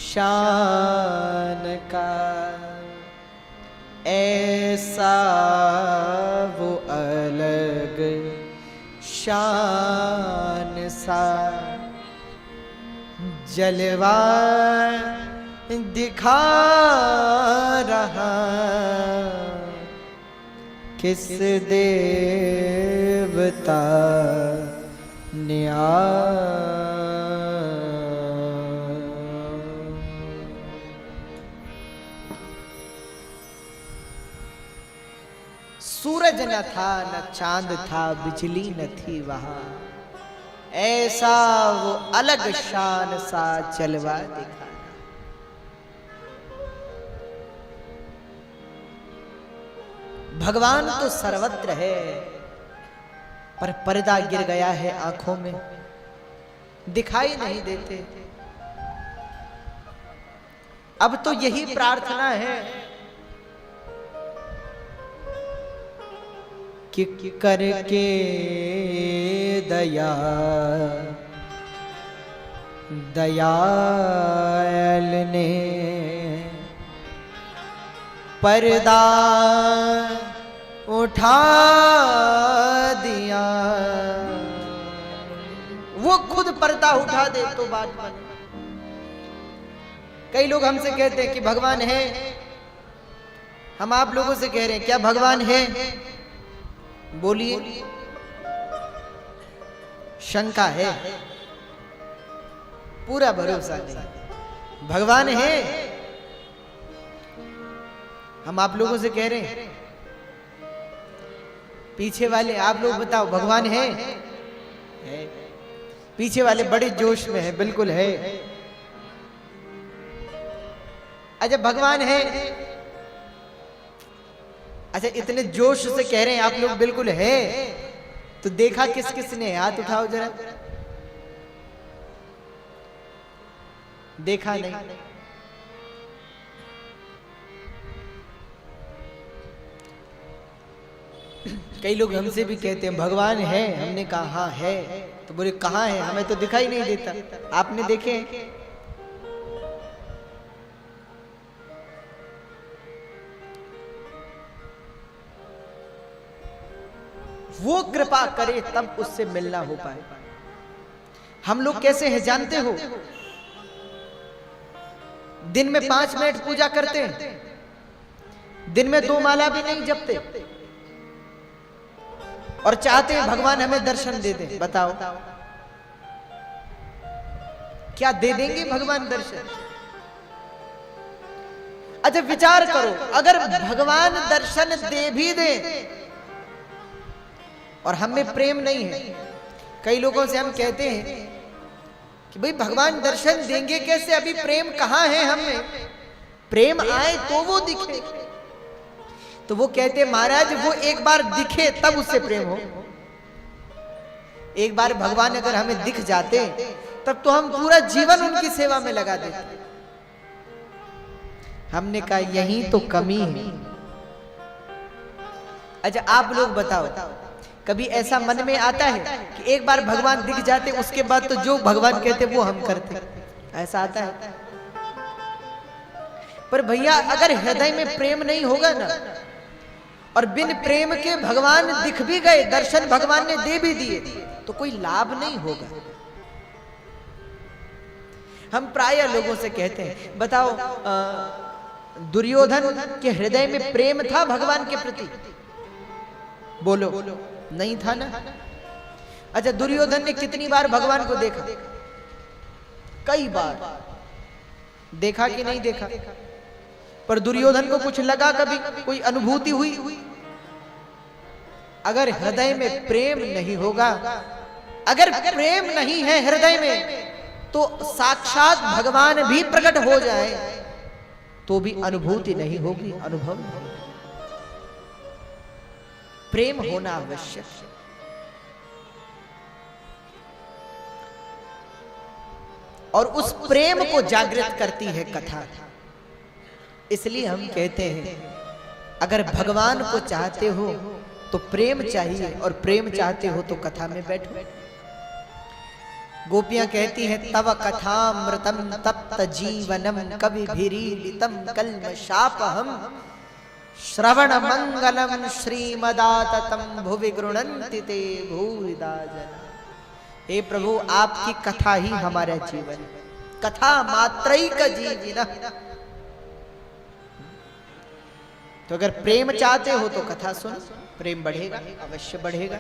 शान का, ऐसा वो अलग शान सा जलवा दिखा रहा, किस देवता ने सूरज न था न चांद था, बिजली न थी वहां, ऐसा वो अलग शान सा जलवा दिखा। भगवान तो सर्वत्र है, पर पर्दा गिर गया है आंखों में, दिखाई नहीं देते। अब तो यही प्रार्थना है कि करके दया दयाल ने पर्दा उठा दिया। वो खुद पर्दा उठा दे तो बात बने। कई लोग हमसे कहते हैं कि भगवान है, हम आप लोगों से कह रहे हैं क्या भगवान है? बोलिए। शंका है, पूरा भरोसा नहीं। भगवान है, हम आप लोगों से कह रहे हैं। पीछे वाले आप लोग बताओ भगवान है? है। पीछे वाले बड़े जोश में है, बिल्कुल है। अच्छा भगवान है, अच्छा इतने जोश से कह रहे हैं आप लोग बिल्कुल है, तो देखा किस किस ने? हाथ उठाओ जरा। देखा नहीं। कई लोग हमसे भी कहते हैं भगवान है, हमने कहा हाँ है, तो बोले कहाँ है? हमें तो दिखाई नहीं देता। आपने देखे? वो कृपा करे तब उससे मिलना हो पाए। हम लोग कैसे हैं जानते हो? दिन में 5 मिनट पूजा करते हैं, दिन में 2 माला भी नहीं जपते, और चाहते हैं भगवान हमें दर्शन दे दे। बताओ क्या दे देंगे भगवान दर्शन? अच्छा विचार करो, अगर भगवान दर्शन दे भी दे और हमें प्रेम नहीं है। कई लोगों से हम कहते हैं कि भाई भगवान दर्शन देंगे कैसे, अभी प्रेम कहां है हमें? प्रेम आए तो वो दिखे। तो वो कहते महाराज वो एक बार दिखे तब उससे प्रेम हो। एक बार भगवान अगर हमें दिख जाते तब तो हम पूरा जीवन उनकी सेवा में लगा देते। हमने कहा यही तो कमी है। अच्छा आप लोग बताओ, कभी ऐसा मन में आता है कि एक बार भगवान दिख जाते उसके बाद तो जो भगवान कहते वो हम करते? ऐसा आता है? पर भैया अगर हृदय में प्रेम नहीं होगा ना, और बिन प्रेम के भगवान दिख भी गए, दर्शन भगवान ने दे भी दिए, तो कोई लाभ नहीं होगा। हम प्राय लोगों से कहते हैं बताओ दुर्योधन के हृदय में प्रेम था भगवान के प्रति? बोलो नहीं था ना। अच्छा दुर्योधन ने कितनी बार भगवान को देखा? कई बार देखा कि नहीं देखा? पर दुर्योधन को कुछ लगा कभी? कोई अनुभूति हुई? अगर हृदय में प्रेम नहीं होगा, अगर प्रेम नहीं है हृदय में, तो साक्षात भगवान भी प्रकट हो जाए तो भी अनुभूति नहीं होगी, अनुभव नहीं होगा। प्रेम होना आवश्यक है। और उस प्रेम को जागृत करती है कथा। इसलिए हम कहते हैं अगर भगवान को चाहते हो तो प्रेम चाहिए, और प्रेम चाहते हो तो कथा में बैठो। गोपियां कहती हैं तव कथामृतम तप्त जीवनम कविभिरीलितम कल्मषापहम श्रवण मंगलम श्रीमदाततम भुवि गृह्णन्ति ते भूरिदा जना। हे प्रभु, आपकी कथा ही हमारा जीवन, कथा मात्रैक जीविनः। तो अगर प्रेम चाहते हो तो कथा सुनो, प्रेम बढ़ेगा, अवश्य बढ़ेगा।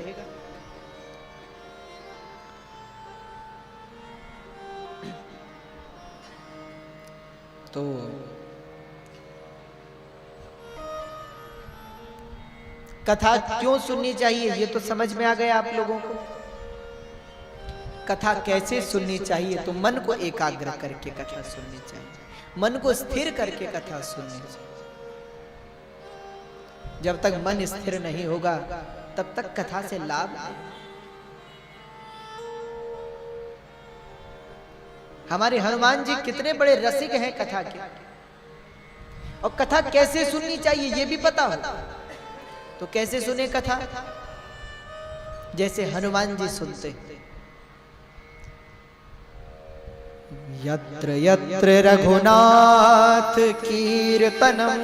तो कथा क्यों सुननी चाहिए ये तो समझ में आ गया आप लोगों को। कथा कैसे सुननी चाहिए, तो मन को एकाग्र करके कथा सुननी चाहिए, मन को स्थिर करके कथा सुननी चाहिए। जब तक मन स्थिर नहीं होगा तब तक कथा से लाभ नहीं। हमारे हनुमान जी कितने बड़े रसिक हैं कथा के, और कथा कैसे सुननी चाहिए ये भी पता हो। तो कैसे सुने कथा? जैसे हनुमान जी सुनते, यत्र यत्र रघुनाथ कीर्तनम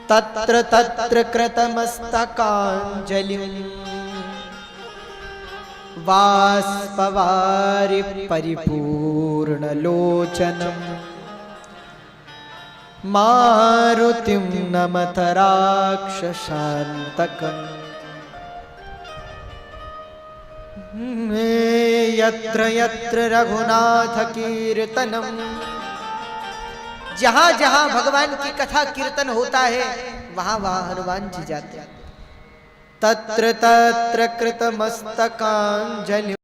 तत्र तत्र कृतमस्तकांजलिं वाष्पवारि परिपूर्णलोचनम् मारुतिं नमत राक्षसान्तकम्। यत्र यत्र रघुनाथ कीर्तनम, जहां जहां भगवान की कथा कीर्तन होता है वहां वहां हनुमान जी जाते हैं। तत्र तत्र कृतमस्तकांजलि